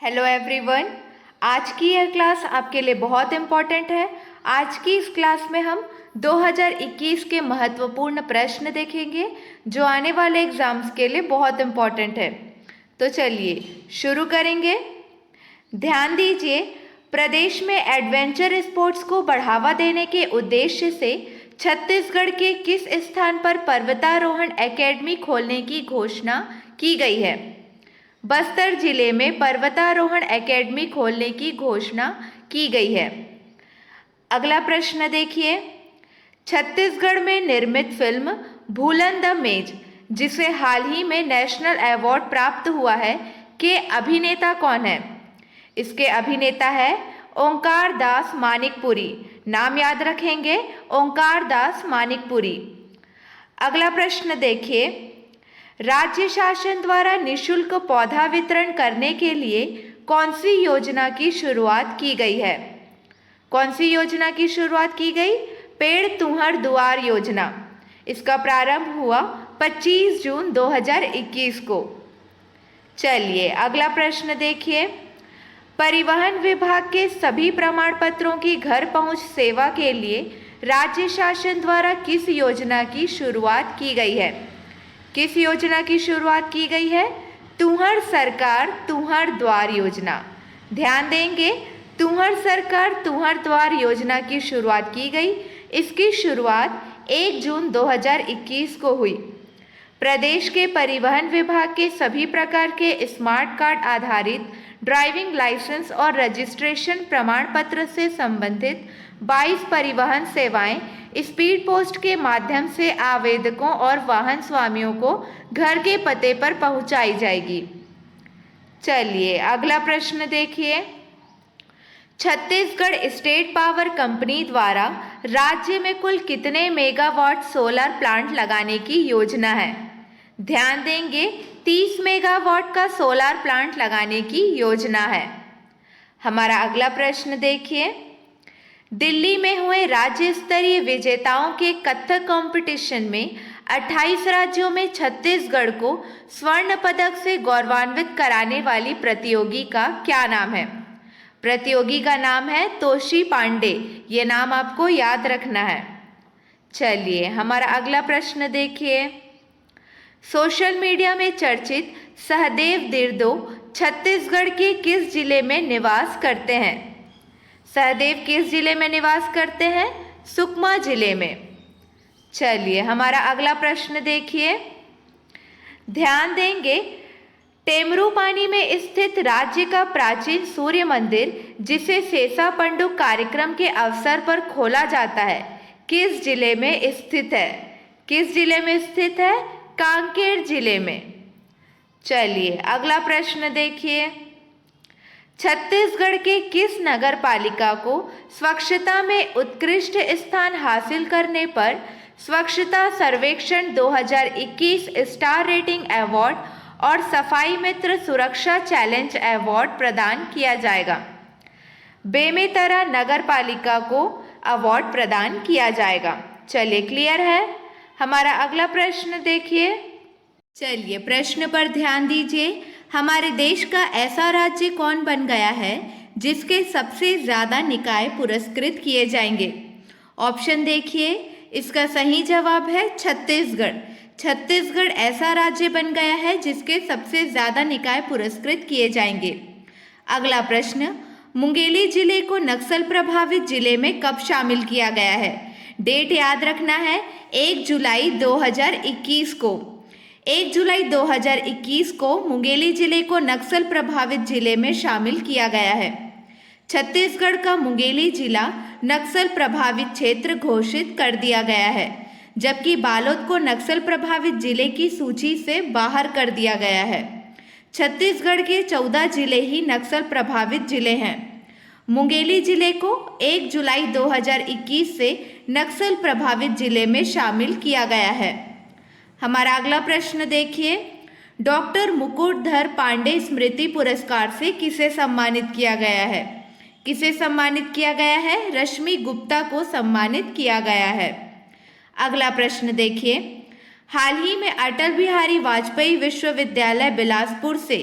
Hello everyone. आज की यह क्लास आपके लिए बहुत इम्पॉर्टेंट है। आज की इस क्लास में हम 2021 के महत्वपूर्ण प्रश्न देखेंगे जो आने वाले एग्जाम्स के लिए बहुत इम्पॉर्टेंट है। तो चलिए शुरू करेंगे। ध्यान दीजिए, प्रदेश में एडवेंचर स्पोर्ट्स को बढ़ावा देने के उद्देश्य से छत्तीसगढ़ के किस स्थान पर पर्वतारोहण एकेडमी खोलने की घोषणा की गई है? बस्तर जिले में पर्वतारोहण एकेडमी खोलने की घोषणा की गई है। अगला प्रश्न देखिए, छत्तीसगढ़ में निर्मित फिल्म भूलन द मेज, जिसे हाल ही में नेशनल अवार्ड प्राप्त हुआ है, के अभिनेता कौन है? इसके अभिनेता है ओंकार दास मानिकपुरी। नाम याद रखेंगे, ओंकार दास मानिकपुरी। अगला प्रश्न देखिए, राज्य शासन द्वारा निःशुल्क पौधा वितरण करने के लिए कौन सी योजना की शुरुआत की गई है? कौन सी योजना की शुरुआत की गई? पेड़ तुहर दुआर योजना। इसका प्रारंभ हुआ 25 जून 2021 को। चलिए अगला प्रश्न देखिए, परिवहन विभाग के सभी प्रमाण पत्रों की घर पहुंच सेवा के लिए राज्य शासन द्वारा किस योजना की शुरुआत की गई है? किस योजना की शुरुआत की गई है? तुहर सरकार तुहर द्वार योजना। ध्यान देंगे, तुहर सरकार तुहर द्वार योजना की शुरुआत की गई। इसकी शुरुआत 1 जून 2021 को हुई। प्रदेश के परिवहन विभाग के सभी प्रकार के स्मार्ट कार्ड आधारित ड्राइविंग लाइसेंस और रजिस्ट्रेशन प्रमाण पत्र से संबंधित 22 परिवहन सेवाएं स्पीड पोस्ट के माध्यम से आवेदकों और वाहन स्वामियों को घर के पते पर पहुंचाई जाएगी। चलिए अगला प्रश्न देखिए, छत्तीसगढ़ स्टेट पावर कंपनी द्वारा राज्य में कुल कितने मेगावाट सोलर प्लांट लगाने की योजना है? ध्यान देंगे, 30 मेगावाट का सोलर प्लांट लगाने की योजना है। हमारा अगला प्रश्न देखिए, दिल्ली में हुए राज्य स्तरीय विजेताओं के कथक कंपटीशन में 28 राज्यों में छत्तीसगढ़ को स्वर्ण पदक से गौरवान्वित कराने वाली प्रतियोगी का क्या नाम है? प्रतियोगी का नाम है तोशी पांडे। ये नाम आपको याद रखना है। चलिए हमारा अगला प्रश्न देखिए, सोशल मीडिया में चर्चित सहदेव दिर्दो छत्तीसगढ़ के किस जिले में निवास करते हैं? सहदेव किस जिले में निवास करते हैं? सुकमा जिले में। चलिए हमारा अगला प्रश्न देखिए, ध्यान देंगे, टेमरूपानी में स्थित राज्य का प्राचीन सूर्य मंदिर, जिसे सेसा पंडुक कार्यक्रम के अवसर पर खोला जाता है, किस जिले में स्थित है? किस जिले में स्थित है? कांकेर जिले में। चलिए अगला प्रश्न देखिए, छत्तीसगढ़ के किस नगर पालिका को स्वच्छता में उत्कृष्ट स्थान हासिल करने पर स्वच्छता सर्वेक्षण 2021 स्टार रेटिंग अवार्ड और सफाई मित्र सुरक्षा चैलेंज अवार्ड प्रदान किया जाएगा? बेमेतरा नगर पालिका को अवार्ड प्रदान किया जाएगा। चलिए क्लियर है। हमारा अगला प्रश्न देखिए। चलिए प्रश्न पर ध्यान दीजिए, हमारे देश का ऐसा राज्य कौन बन गया है जिसके सबसे ज़्यादा निकाय पुरस्कृत किए जाएंगे? ऑप्शन देखिए, इसका सही जवाब है छत्तीसगढ़। छत्तीसगढ़ ऐसा राज्य बन गया है जिसके सबसे ज़्यादा निकाय पुरस्कृत किए जाएंगे। अगला प्रश्न, मुंगेली जिले को नक्सल प्रभावित जिले में कब शामिल किया गया है? डेट याद रखना है, 1 जुलाई 2021 को। 1 जुलाई 2021 को मुंगेली जिले को नक्सल प्रभावित जिले में शामिल किया गया है। छत्तीसगढ़ का मुंगेली जिला नक्सल प्रभावित क्षेत्र घोषित कर दिया गया है, जबकि बालोद को नक्सल प्रभावित जिले की सूची से बाहर कर दिया गया है। छत्तीसगढ़ के 14 जिले ही नक्सल प्रभावित जिले हैं। मुंगेली जिले को 1 जुलाई 2021 से नक्सल प्रभावित जिले में शामिल किया गया है। हमारा अगला प्रश्न देखिए, डॉक्टर मुकुटधर पांडे स्मृति पुरस्कार से किसे सम्मानित किया गया है? किसे सम्मानित किया गया है? रश्मि गुप्ता को सम्मानित किया गया है। अगला प्रश्न देखिए, हाल ही में अटल बिहारी वाजपेयी विश्वविद्यालय बिलासपुर से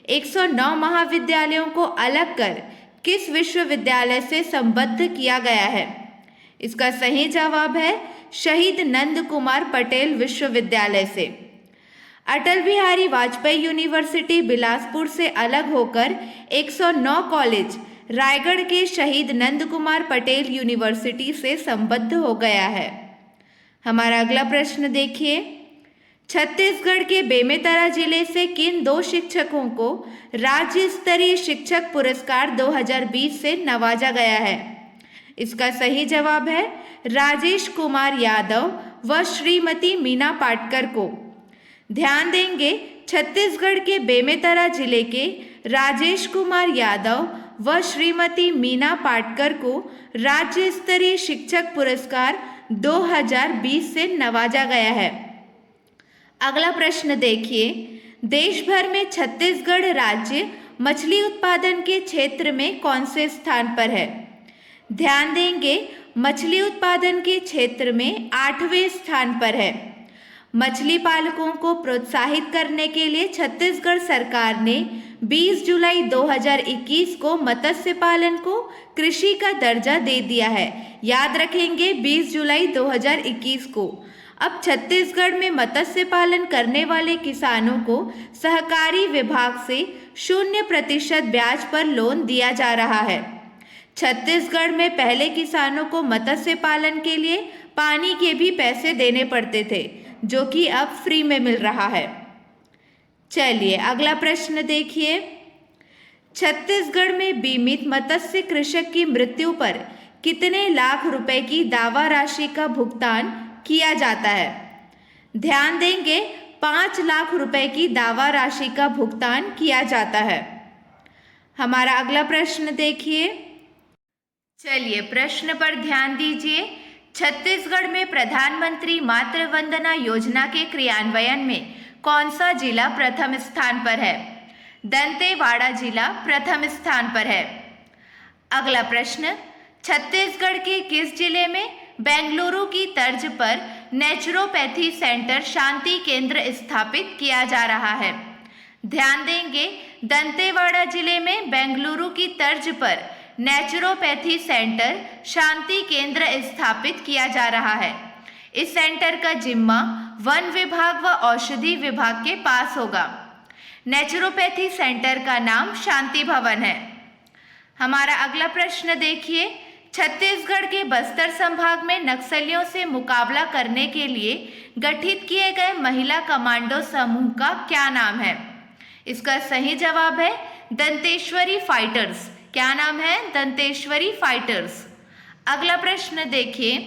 109 महाविद्यालयों को अलग कर किस विश्वविद्यालय से संबद्ध किया गया है? इसका सही जवाब है शहीद नंद कुमार पटेल विश्वविद्यालय से। अटल बिहारी वाजपेयी यूनिवर्सिटी बिलासपुर से अलग होकर 109 कॉलेज रायगढ़ के शहीद नंद कुमार पटेल यूनिवर्सिटी से संबद्ध हो गया है। हमारा अगला प्रश्न देखिए, छत्तीसगढ़ के बेमेतरा जिले से किन 2 शिक्षकों को राज्य स्तरीय शिक्षक पुरस्कार 2020 से नवाजा गया है? इसका सही जवाब है राजेश कुमार यादव व श्रीमती मीना पाटकर को। ध्यान देंगे, छत्तीसगढ़ के बेमेतरा जिले के राजेश कुमार यादव व श्रीमती मीना पाटकर को राज्य स्तरीय शिक्षक पुरस्कार 2020 से नवाजा गया है। अगला प्रश्न देखिए, देश भर में छत्तीसगढ़ राज्य मछली उत्पादन के क्षेत्र में कौन से स्थान पर है? ध्यान देंगे, मछली उत्पादन के क्षेत्र में 8वें स्थान पर है। मछली पालकों को प्रोत्साहित करने के लिए छत्तीसगढ़ सरकार ने 20 जुलाई 2021 को मत्स्य पालन को कृषि का दर्जा दे दिया है। याद रखेंगे 20 जुलाई 2021 को। अब छत्तीसगढ़ में मत्स्य पालन करने वाले किसानों को सहकारी विभाग से 0% ब्याज पर लोन दिया जा रहा है। छत्तीसगढ़ में पहले किसानों को मत्स्य पालन के लिए पानी के भी पैसे देने पड़ते थे, जो कि अब फ्री में मिल रहा है। चलिए अगला प्रश्न देखिए, छत्तीसगढ़ में बीमित मत्स्य कृषक की मृत्यु पर कितने लाख रुपए की दावा राशि का भुगतान किया जाता है? ध्यान देंगे, 5 लाख रुपए की दावा राशि का भुगतान किया जाता है। हमारा अगला प्रश्न देखिए, चलिए प्रश्न पर ध्यान दीजिए। छत्तीसगढ़ में प्रधानमंत्री मातृ वंदना योजना के क्रियान्वयन में कौन सा जिला प्रथम स्थान पर है? दंतेवाड़ा जिला प्रथम स्थान पर है। अगला प्रश्न, छत्तीसगढ़ के किस जिले में बेंगलुरु की तर्ज पर नेचुरोपैथी सेंटर शांति केंद्र स्थापित किया जा रहा है? ध्यान देंगे, दंतेवाड़ा जिले में बेंगलुरु की तर्ज पर नेचुरोपैथी सेंटर शांति केंद्र स्थापित किया जा रहा है। इस सेंटर का जिम्मा वन विभाग व औषधि विभाग के पास होगा। नेचुरोपैथी सेंटर का नाम शांति भवन है। हमारा अगला प्रश्न देखिए, छत्तीसगढ़ के बस्तर संभाग में नक्सलियों से मुकाबला करने के लिए गठित किए गए महिला कमांडो समूह का क्या नाम है? इसका सही जवाब है दंतेश्वरी फाइटर्स। क्या नाम है? दंतेश्वरी फाइटर्स। अगला प्रश्न देखिए,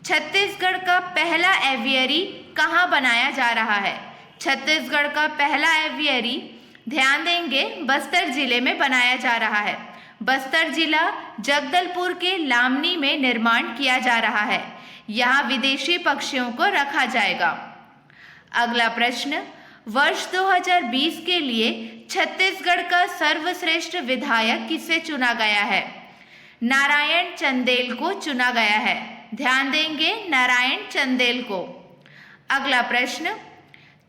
छत्तीसगढ़ का पहला एवियरी कहाँ बनाया जा रहा है? छत्तीसगढ़ का पहला एवियरी, ध्यान देंगे, बस्तर जिले में बनाया जा रहा है। बस्तर जिला जगदलपुर के लामनी में निर्माण किया जा रहा है। यहाँ विदेशी पक्षियों को रखा जाएगा। अगला प्रश्न, वर्ष 2020 के लिए छत्तीसगढ़ का सर्वश्रेष्ठ विधायक किसे चुना गया है? नारायण चंदेल को चुना गया है। ध्यान देंगे, नारायण चंदेल को। अगला प्रश्न,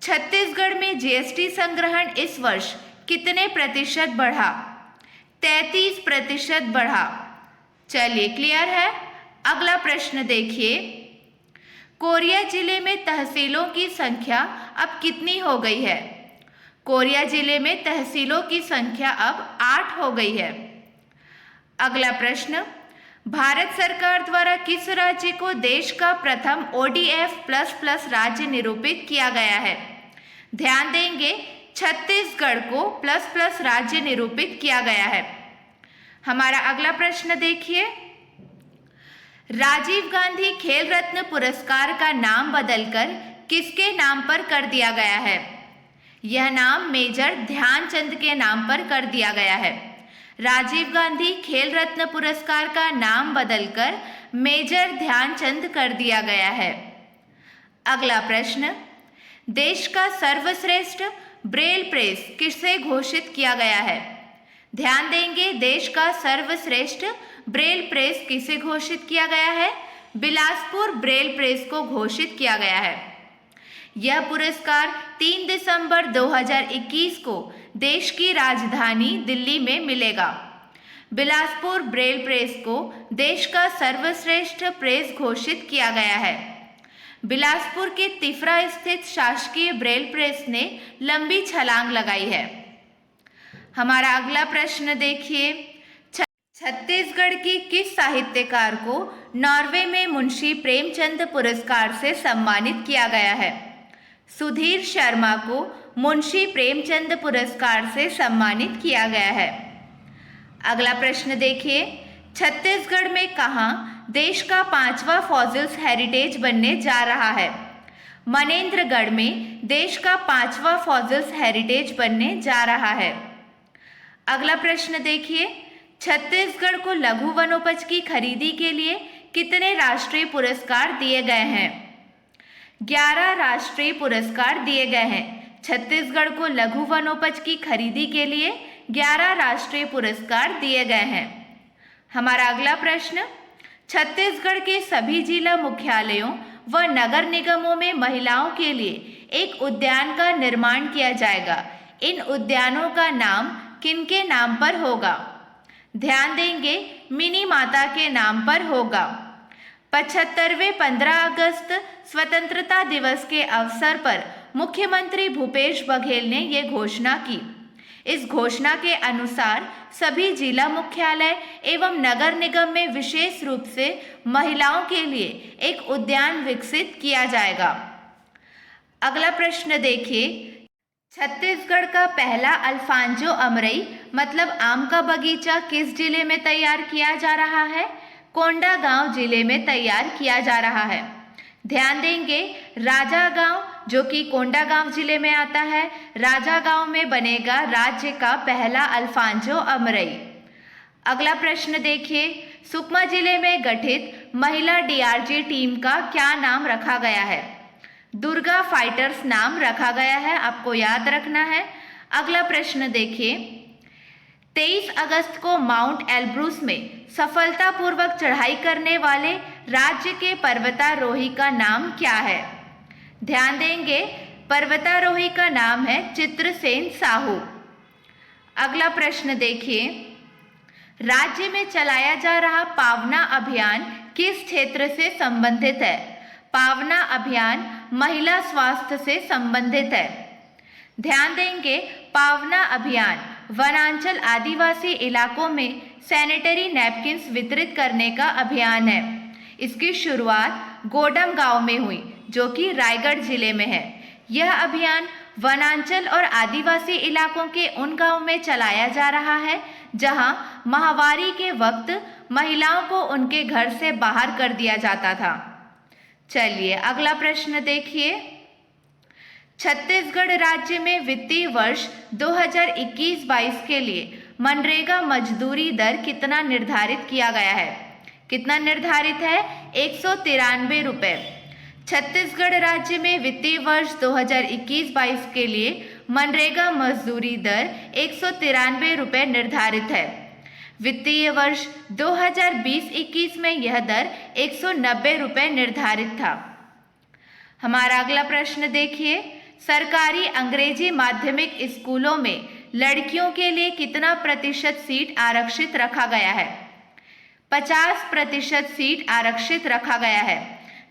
छत्तीसगढ़ में जीएसटी संग्रहण इस वर्ष कितने प्रतिशत बढ़ा? 33% बढ़ा। चलिए क्लियर है। अगला प्रश्न देखिए, कोरिया जिले में तहसीलों की संख्या अब कितनी हो गई है? कोरिया जिले में तहसीलों की संख्या अब 8 हो गई है। अगला प्रश्न, भारत सरकार द्वारा किस राज्य को देश का प्रथम ODF++ राज्य निरूपित किया गया है? ध्यान देंगे, छत्तीसगढ़ को ++ राज्य निरूपित किया गया है। हमारा अगला प्रश्न देखिए, राजीव गांधी खेल रत्न पुरस्कार का नाम बदलकर किसके नाम पर कर दिया गया है? यह नाम मेजर ध्यानचंद के नाम पर कर दिया गया है। राजीव गांधी खेल रत्न पुरस्कार का नाम बदलकर मेजर ध्यानचंद कर दिया गया है। अगला प्रश्न, देश का सर्वश्रेष्ठ ब्रेल प्रेस किसे घोषित किया गया है? ध्यान देंगे, देश का सर्वश्रेष्ठ ब्रेल प्रेस किसे घोषित किया गया है? बिलासपुर ब्रेल प्रेस को घोषित किया गया है। यह पुरस्कार 3 दिसंबर 2021 को देश की राजधानी दिल्ली में मिलेगा। बिलासपुर ब्रेल प्रेस को देश का सर्वश्रेष्ठ प्रेस घोषित किया गया है। बिलासपुर के तिफरा स्थित शासकीय ब्रेल प्रेस ने लंबी छलांग लगाई है। हमारा अगला प्रश्न देखिए, छत्तीसगढ़ की किस साहित्यकार को नॉर्वे में मुंशी प्रेमचंद पुरस्कार से सम्मानित किया गया है? सुधीर शर्मा को मुंशी प्रेमचंद पुरस्कार से सम्मानित किया गया है। अगला प्रश्न देखिए, छत्तीसगढ़ में कहाँ देश का 5वां फॉसिल्स हेरिटेज बनने जा रहा है? मनेन्द्रगढ़ में देश का 5वां फॉसिल्स हेरिटेज बनने जा रहा है। अगला प्रश्न देखिए, छत्तीसगढ़ को लघु वनोपज की खरीदी के लिए कितने राष्ट्रीय पुरस्कार दिए गए हैं? 11 राष्ट्रीय पुरस्कार दिए गए हैं। छत्तीसगढ़ को लघु वनोपज की खरीदी के लिए 11 राष्ट्रीय पुरस्कार दिए गए हैं। हमारा अगला प्रश्न, छत्तीसगढ़ के सभी जिला मुख्यालयों व नगर निगमों में महिलाओं के लिए एक उद्यान का निर्माण किया जाएगा। इन उद्यानों का नाम किनके नाम पर होगा? ध्यान देंगे, मिनी माता के नाम पर होगा। 75वें 15 अगस्त स्वतंत्रता दिवस के अवसर पर मुख्यमंत्री भूपेश बघेल ने ये घोषणा की। इस घोषणा के अनुसार सभी जिला मुख्यालय एवं नगर निगम में विशेष रूप से महिलाओं के लिए एक उद्यान विकसित किया जाएगा। अगला प्रश्न देखिए, छत्तीसगढ़ का पहला अल्फांजो अमरई मतलब आम का बगीचा किस जिले में तैयार किया जा रहा है? कोंडागांव जिले में तैयार किया जा रहा है। ध्यान देंगे, राजागांव जो कि कोंडागांव जिले में आता है, राजागांव में बनेगा राज्य का पहला अल्फांजो अमरई। अगला प्रश्न देखिए, सुकमा जिले में गठित महिला डीआरजी टीम का क्या नाम रखा गया है? दुर्गा फाइटर्स नाम रखा गया है, आपको याद रखना है। अगला प्रश्न देखिए, 23 अगस्त को माउंट एल्ब्रूस में सफलतापूर्वक चढ़ाई करने वाले राज्य के पर्वतारोही का नाम क्या है? ध्यान देंगे, पर्वतारोही का नाम है चित्रसेन साहू। अगला प्रश्न देखिए, राज्य में चलाया जा रहा पावना अभियान किस क्षेत्र से संबंधित है? पावना अभियान महिला स्वास्थ्य से संबंधित है। ध्यान देंगे, पावना अभियान वनांचल आदिवासी इलाकों में सैनिटरी नैपकिन्स वितरित करने का अभियान है। इसकी शुरुआत गोडम गांव में हुई जो कि रायगढ़ जिले में है। यह अभियान वनांचल और आदिवासी इलाकों के उन गांवों में चलाया जा रहा है जहां माहवारी के वक्त महिलाओं को उनके घर से बाहर कर दिया जाता था। चलिए अगला प्रश्न देखिए, छत्तीसगढ़ राज्य में वित्तीय वर्ष 2021-22 के लिए मनरेगा मजदूरी दर कितना निर्धारित किया गया है? कितना निर्धारित है? 193 रुपये। छत्तीसगढ़ राज्य में वित्तीय वर्ष 2021-22 के लिए मनरेगा मजदूरी दर 193 रुपये निर्धारित है। वित्तीय वर्ष 2020-21 में यह दर 190 रुपये निर्धारित था। हमारा अगला प्रश्न देखिए, सरकारी अंग्रेजी माध्यमिक स्कूलों में लड़कियों के लिए कितना प्रतिशत सीट आरक्षित रखा गया है? 50% सीट आरक्षित रखा गया है।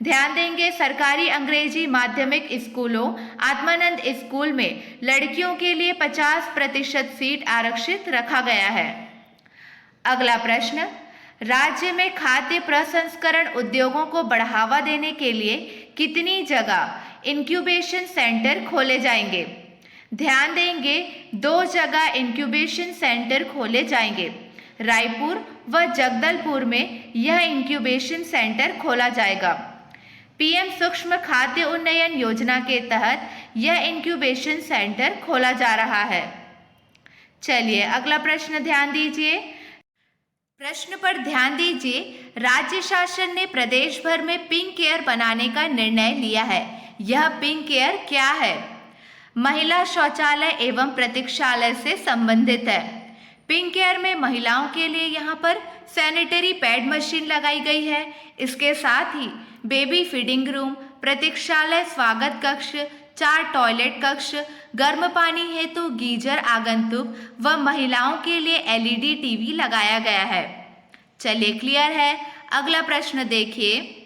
ध्यान देंगे, सरकारी अंग्रेजी माध्यमिक स्कूलों आत्मानंद स्कूल में लड़कियों के लिए 50% सीट आरक्षित रखा गया है। अगला प्रश्न, राज्य में खाद्य प्रसंस्करण उद्योगों को बढ़ावा देने के लिए कितनी जगह इंक्यूबेशन सेंटर खोले जाएंगे? ध्यान देंगे, 2 जगह इंक्यूबेशन सेंटर खोले जाएंगे। रायपुर व जगदलपुर में यह इंक्यूबेशन सेंटर खोला जाएगा। पीएम सूक्ष्म खाद्य उन्नयन योजना के तहत यह इंक्यूबेशन सेंटर खोला जा रहा है। चलिए अगला प्रश्न ध्यान दीजिए। प्रश्न पर ध्यान दीजिए, राज्य शासन ने प्रदेश भर में पिंक केयर बनाने का निर्णय लिया है। यह पिंक केयर क्या है? महिला शौचालय एवं प्रतीक्षालय से संबंधित है। पिंक केयर में महिलाओं के लिए यहाँ पर सैनिटरी पैड मशीन लगाई गई है। इसके साथ ही बेबी फीडिंग रूम, प्रतीक्षालय, स्वागत कक्ष, 4 टॉयलेट कक्ष, गर्म पानी हेतु गीजर आगंतुक व महिलाओं के लिए एलईडी टीवी लगाया गया है। चलिए क्लियर है। अगला प्रश्न देखिए,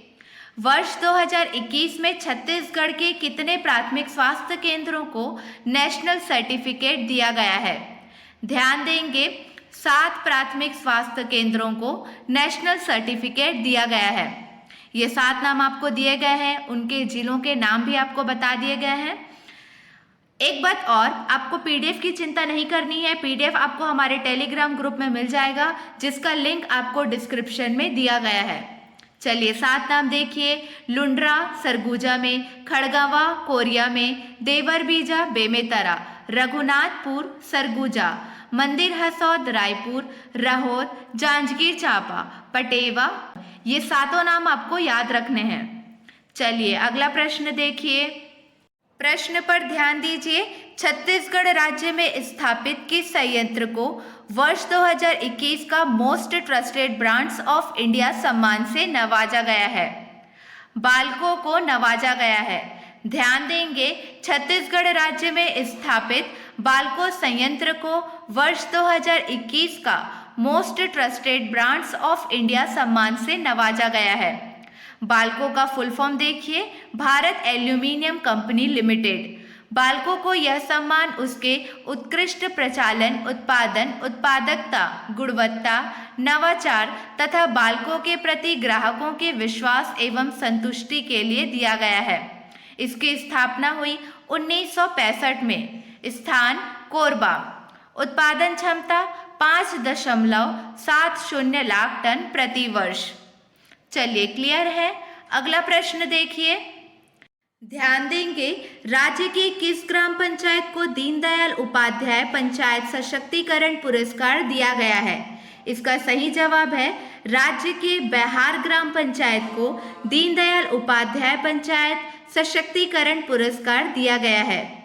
वर्ष 2021 में छत्तीसगढ़ के कितने प्राथमिक स्वास्थ्य केंद्रों को नेशनल सर्टिफिकेट दिया गया है? ध्यान देंगे, 7 प्राथमिक स्वास्थ्य केंद्रों को नेशनल सर्टिफिकेट दिया गया है। ये 7 नाम आपको दिए गए हैं, उनके जिलों के नाम भी आपको बता दिए गए हैं। एक बात और, आपको पीडीएफ की चिंता नहीं करनी है। पीडीएफ आपको हमारे टेलीग्राम ग्रुप में मिल जाएगा, जिसका लिंक आपको डिस्क्रिप्शन में दिया गया है। चलिए 7 नाम देखिए, लुंड्रा सरगुजा में, खड़गवा कोरिया में, देवरबीजा बेमेतरा, रघुनाथपुर सरगुजा, मंदिर हसौद रायपुर, रहोर, जांजगीर चांपा, पटेवा। ये 7 नाम आपको याद रखने हैं। चलिए अगला प्रश्न देखिए। प्रश्न पर ध्यान दीजिए, छत्तीसगढ़ राज्य में स्थापित किस संयंत्र को वर्ष 2021 का most trusted brands of India सम्मान से नवाजा गया है? बाल्को को नवाजा गया है। ध्यान देंगे, छत्तीसगढ़ राज्य में स्थापित बाल्को संयंत्र को वर्ष 2021 का most trusted brands of India सम्मान से नवाजा गया है। बाल्को का फुल फॉर्म देखिए, Bharat aluminium company limited. Balco को यह सम्मान उसके उत्कृष्ट प्रचालन, उत्पादन, उत्पादकता, गुणवत्ता, नवाचार तथा बाल्को के प्रति ग्राहकों के विश्वास एवं संतुष्टि के लिए दिया गया है। इसकी स्थापना हुई 1965 में। स्थान कोरबा। उत्पादन क्षमता 5.70 लाख टन प्रति वर्ष। चलिए क्लियर है। अगला प्रश्न देखिए, ध्यान देंगे, राज्य की किस ग्राम पंचायत को दीनदयाल उपाध्याय पंचायत सशक्तिकरण पुरस्कार दिया गया है? इसका सही जवाब है, राज्य के बैहार ग्राम पंचायत को दीनदयाल उपाध्याय पंचायत सशक्तिकरण पुरस्कार दिया गया है।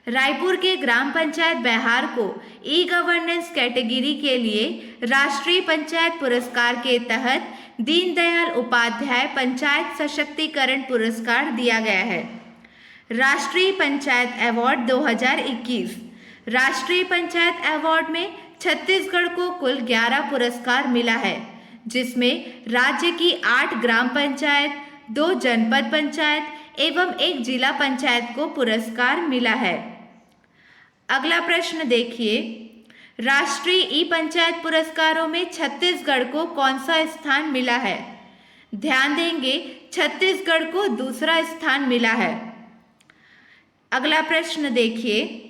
रायपुर के ग्राम पंचायत बैहार को ई गवर्नेंस कैटेगरी के लिए राष्ट्रीय पंचायत पुरस्कार के तहत दीनदयाल उपाध्याय पंचायत सशक्तिकरण पुरस्कार दिया गया है। राष्ट्रीय पंचायत अवार्ड 2021। राष्ट्रीय पंचायत अवार्ड में छत्तीसगढ़ को कुल 11 पुरस्कार मिला है, जिसमें राज्य की 8 ग्राम पंचायत, 2 जनपद पंचायत एवं 1 जिला पंचायत को पुरस्कार मिला है। अगला प्रश्न देखिए, राष्ट्रीय ई पंचायत पुरस्कारों में छत्तीसगढ़ को कौन सा स्थान मिला है? ध्यान देंगे, छत्तीसगढ़ को दूसरा स्थान मिला है। अगला प्रश्न देखिए,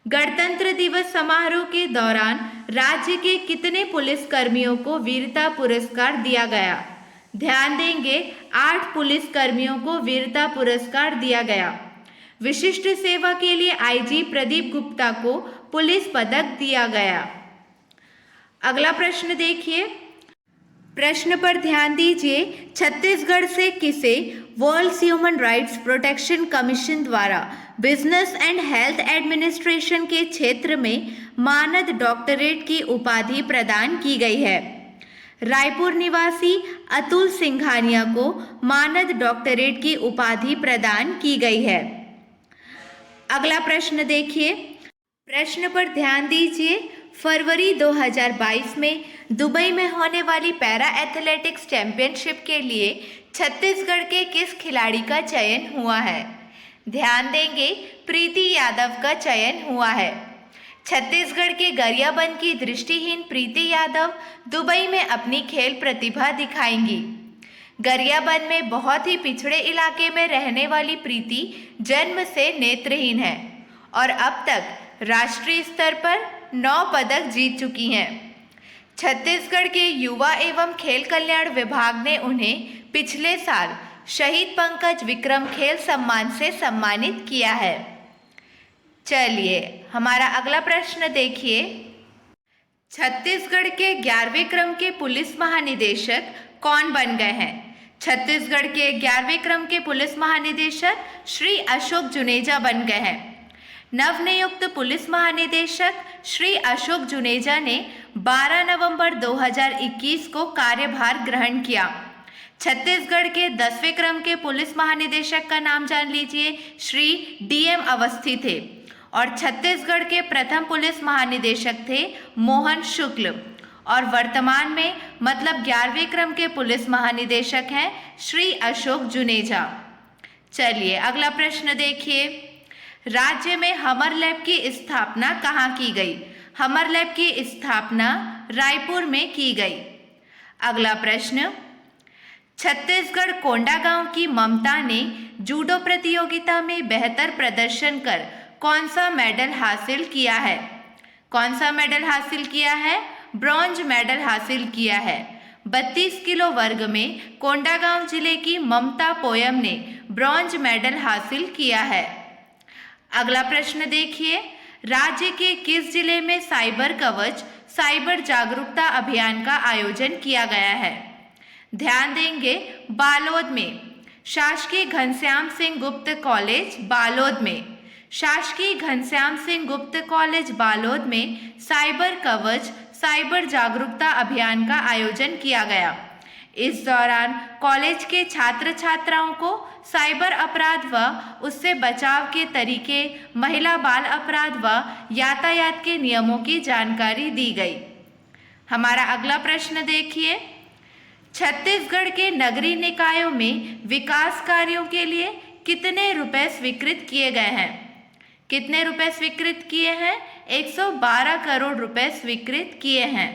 गणतंत्र दिवस समारोह के दौरान राज्य के कितने पुलिस कर्मियों को वीरता पुरस्कार दिया गया? ध्यान देंगे, 8 पुलिस कर्मियों को वीरता पुरस्कार दिया गया। विशिष्ट सेवा के लिए आईजी प्रदीप गुप्ता को पुलिस पदक दिया गया। अगला प्रश्न देखिए, प्रश्न पर ध्यान दीजिए, छत्तीसगढ़ से किसे world human rights protection commission द्वारा बिजनेस एंड हेल्थ एडमिनिस्ट्रेशन के क्षेत्र में मानद डॉक्टरेट की उपाधि प्रदान की गई है? रायपुर निवासी अतुल सिंघानिया को मानद डॉक्टरेट की उपाधि प्रदान की गई है। अगला प्रश्न देखिए, प्रश्न पर ध्यान दीजिए, फरवरी 2022 में दुबई में होने वाली पैरा एथलेटिक्स चैंपियनशिप के लिए छत्तीसगढ़ के किस खिलाड़ी का चयन हुआ है? ध्यान देंगे, प्रीति यादव का चयन हुआ है। छत्तीसगढ़ के गरियाबंद की दृष्टिहीन प्रीति यादव दुबई में अपनी खेल प्रतिभा दिखाएंगी। गरियाबंद में बहुत ही पिछड़े इलाके में रहने वाली प्रीति जन्म से नेत्रहीन है और अब तक राष्ट्रीय स्तर पर 9 पदक जीत चुकी हैं। छत्तीसगढ़ के युवा एवं खेल कल्याण विभाग ने उन्हें पिछले साल शहीद पंकज विक्रम खेल सम्मान से सम्मानित किया है। चलिए हमारा अगला प्रश्न देखिए, छत्तीसगढ़ के 11वें क्रम के पुलिस महानिदेशक कौन बन गए हैं? छत्तीसगढ़ के 11वें क्रम के पुलिस महानिदेशक श्री अशोक जुनेजा बन गए हैं। नवनियुक्त पुलिस महानिदेशक श्री अशोक जुनेजा ने 12 नवंबर 2021 को कार्यभार ग्रहण किया। छत्तीसगढ़ के 10वें क्रम के पुलिस महानिदेशक का नाम जान लीजिए, श्री DM अवस्थी थे। और छत्तीसगढ़ के प्रथम पुलिस महानिदेशक थे मोहन शुक्ल। और वर्तमान में मतलब 11वें क्रम के पुलिस महानिदेशक हैं श्री अशोक जुनेजा। चलिए अगला प्रश्न देखिए, राज्य में हमर लैब की स्थापना कहाँ की गई? हमर लैब की स्थापना रायपुर में की गई। अगला प्रश्न, छत्तीसगढ़ कोंडागांव की ममता ने जूडो प्रतियोगिता में बेहतर प्रदर्शन कर कौन सा मेडल हासिल किया है? कौन सा मेडल हासिल किया है? ब्रॉन्ज मेडल हासिल किया है। 32 किलो वर्ग में कोंडागांव जिले की ममता पोयम ने ब्रॉन्ज मेडल हासिल किया है। अगला प्रश्न देखिए, राज्य के किस जिले में साइबर कवच साइबर जागरूकता अभियान का आयोजन किया गया है? ध्यान देंगे, बालोद में। शासकीय घनश्याम सिंह गुप्त कॉलेज बालोद में। शासकीय घनश्याम सिंह गुप्त कॉलेज बालोद में साइबर कवच साइबर जागरूकता अभियान का आयोजन किया गया। इस दौरान कॉलेज के छात्र छात्राओं को साइबर अपराध व उससे बचाव के तरीके, महिला बाल अपराध व यातायात के नियमों की जानकारी दी गई। हमारा अगला प्रश्न देखिए, छत्तीसगढ़ के नगरीय निकायों में विकास कार्यों के लिए कितने रुपए स्वीकृत किए गए हैं? कितने रुपए स्वीकृत किए हैं? 112 करोड़ रुपए स्वीकृत किए हैं।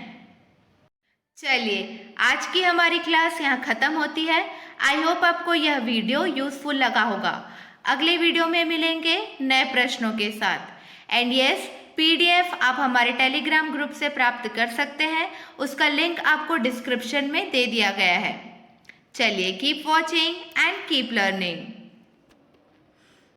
चलिए आज की हमारी क्लास यहाँ ख़त्म होती है। आई होप आपको यह वीडियो यूज़फुल लगा होगा। अगले वीडियो में मिलेंगे नए प्रश्नों के साथ। एंड यस, PDF आप हमारे टेलीग्राम ग्रुप से प्राप्त कर सकते हैं, उसका लिंक आपको डिस्क्रिप्शन में दे दिया गया है। चलिए keep watching and keep learning.